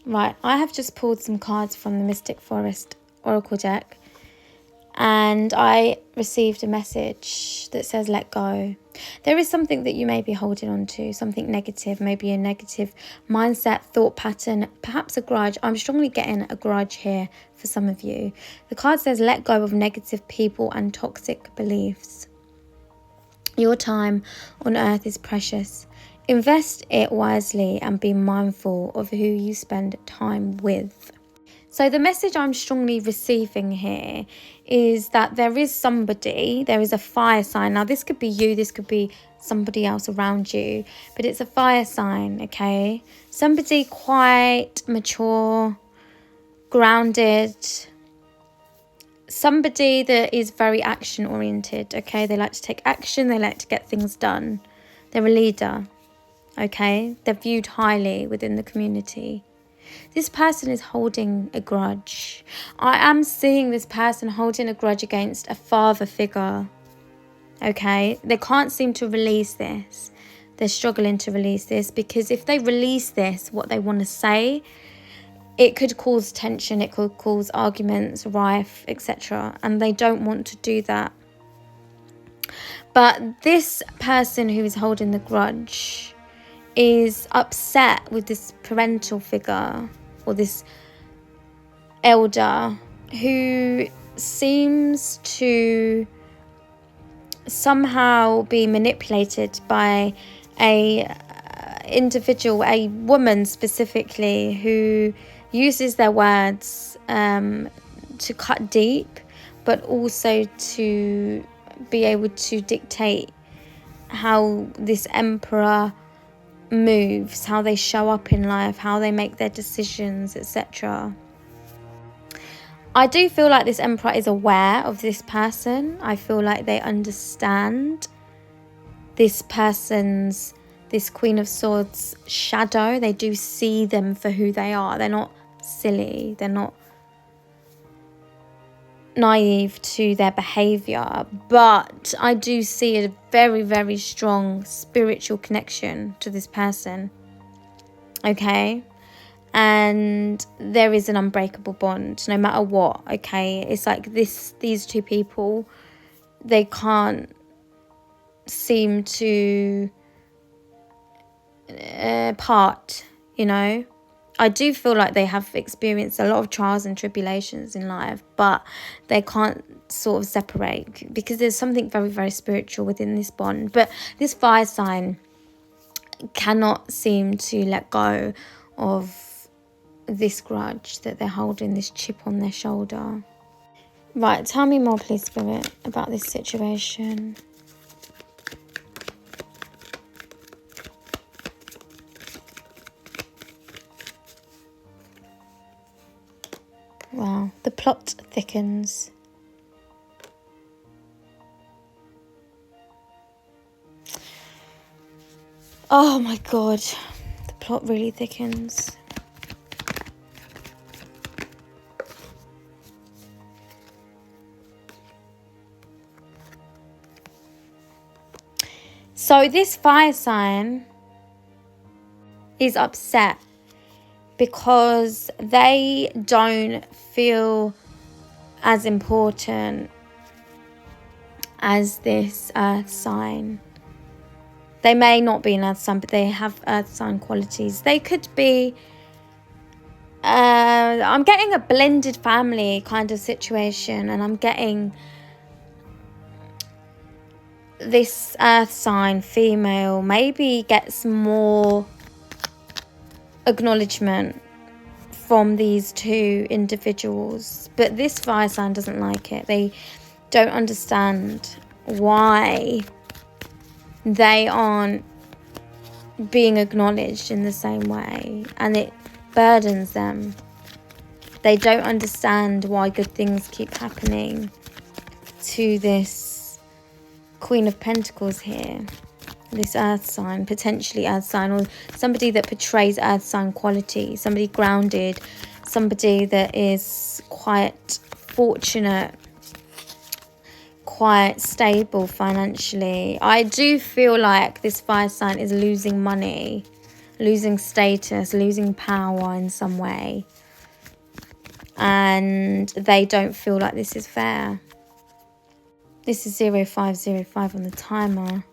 Right, I have just pulled some cards from the Mystic Forest Oracle deck, and I received a message that says let go. There is something that you may be holding on to, something negative, maybe a negative mindset, thought pattern, perhaps a grudge. I'm strongly getting a grudge here for some of you. The card says let go of negative people and toxic beliefs. Your time on earth is precious. Invest it wisely and be mindful of who you spend time with. So the message I'm strongly receiving here is that there is a fire sign. Now, this could be you, this could be somebody else around you, but it's a fire sign, okay? Somebody quite mature, grounded, somebody that is very action oriented, okay? They like to take action, they like to get things done. They're a leader, okay? They're viewed highly within the community. This person is holding a grudge. I am seeing this person holding a grudge against a father figure, okay? They can't seem to release this. They're struggling to release this because if they release this, what they want to say, it could cause tension, it could cause arguments, rife, etc. And they don't want to do that. But this person who is holding the grudge is upset with this parental figure or this elder who seems to somehow be manipulated by a individual, a woman specifically, who uses their words to cut deep, but also to be able to dictate how this emperor moves, how they show up in life, how they make their decisions, etc. I do feel like this emperor is aware of this person. I feel like they understand this person's, this Queen of Swords shadow. They do see them for who they are. They're not silly. They're not naive to their behavior, but I do see a very, very strong spiritual connection to this person, okay? And there is an unbreakable bond no matter what, okay? It's like these two people, they can't seem to part, you know? I do feel like they have experienced a lot of trials and tribulations in life, but they can't sort of separate because there's something very, very spiritual within this bond. But this fire sign cannot seem to let go of this grudge that they're holding, this chip on their shoulder. Right, tell me more, please, Spirit, about this situation. Wow, the plot thickens. Oh my God, the plot really thickens. So this fire sign is upset because they don't feel as important as this earth sign. They may not be an earth sign, but they have earth sign qualities. They could be, I'm getting a blended family kind of situation, and I'm getting this earth sign female maybe gets more acknowledgement from these two individuals, but this fire sign doesn't like it. They don't understand why they aren't being acknowledged in the same way, and it burdens them. They don't understand why good things keep happening to this Queen of Pentacles here, this earth sign, potentially earth sign, or somebody that portrays earth sign quality, somebody grounded, somebody that is quite fortunate, quite stable financially. I do feel like this fire sign is losing money. losing status, losing power in some way. And they don't feel like this is fair. This is 0505 on the timer.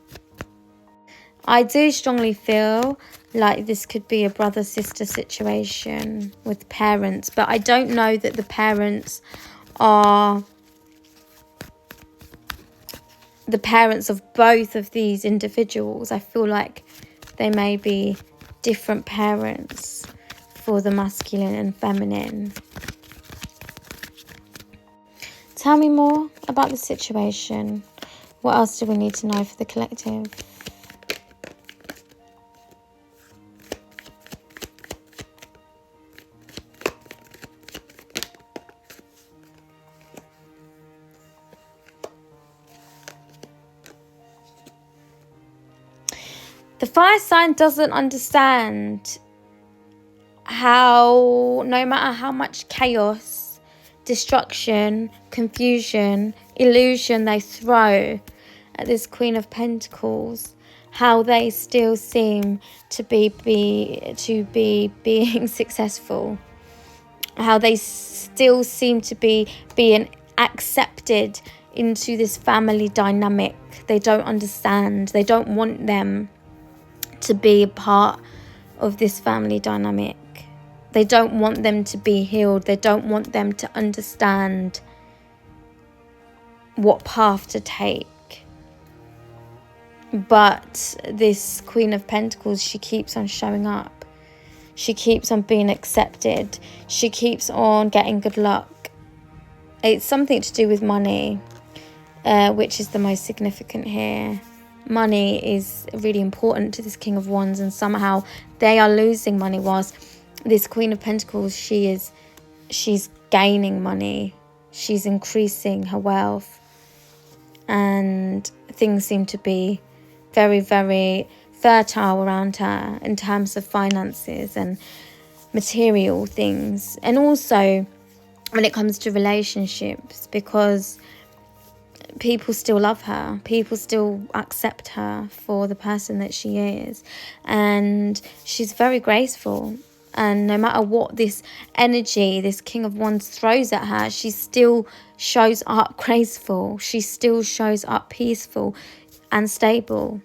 I do strongly feel like this could be a brother-sister situation with parents. But I don't know that the parents are the parents of both of these individuals. I feel like they may be different parents for the masculine and feminine. Tell me more about the situation. What else do we need to know for the collective? The fire sign doesn't understand how, no matter how much chaos, destruction, confusion, illusion they throw at this Queen of Pentacles, how they still seem to be being successful, how they still seem to be being accepted into this family dynamic. They don't understand. They don't want them to be a part of this family dynamic. They don't want them to be healed. They don't want them to understand what path to take. But this Queen of Pentacles, she keeps on showing up. She keeps on being accepted. She keeps on getting good luck. It's something to do with money, which is the most significant here. Money is really important to this King of Wands, and somehow they are losing money, whilst this Queen of Pentacles, she's gaining money. She's increasing her wealth, and things seem to be very, very fertile around her in terms of finances and material things, and also when it comes to relationships, because people still love her. People still accept her for the person that she is. And she's very graceful. And no matter what this energy, this King of Wands throws at her, she still shows up graceful. She still shows up peaceful and stable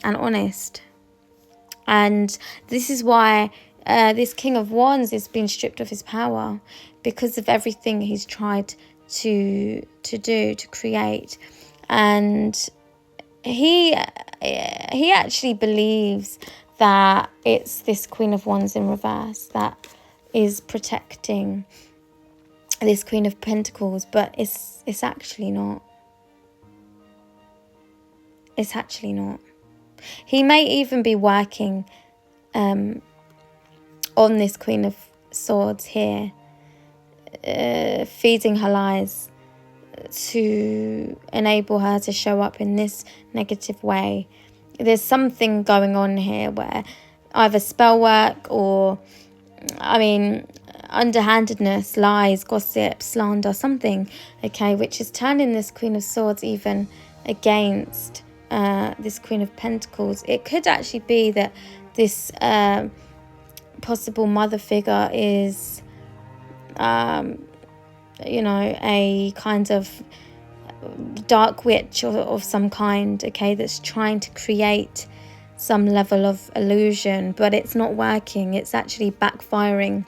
and honest. And this is why this King of Wands is being stripped of his power, because of everything he's tried to do, to create. And he actually believes that it's this Queen of Wands in reverse that is protecting this Queen of Pentacles, but it's actually not. It's actually not. He may even be working on this Queen of Swords here, feeding her lies to enable her to show up in this negative way. There's something going on here where either spell work or, underhandedness, lies, gossip, slander, something, okay, which is turning this Queen of Swords even against this Queen of Pentacles. It could actually be that this possible mother figure is a kind of dark witch of some kind, okay, that's trying to create some level of illusion, but it's not working. It's actually backfiring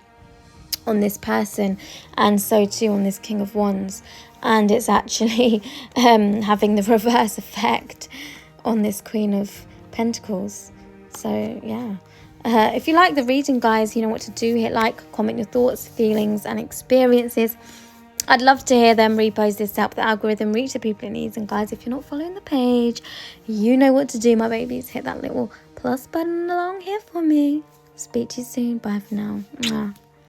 on this person, and so too on this King of Wands, and it's actually having the reverse effect on this Queen of Pentacles. So yeah, if you like the reading, guys, you know what to do. Hit like, comment your thoughts, feelings and experiences. I'd love to hear them. Repost this, help the algorithm reach the people it needs. And guys, if you're not following the page, you know what to do, my babies. Hit that little plus button along here for me. Speak to you soon. Bye for now. Mwah.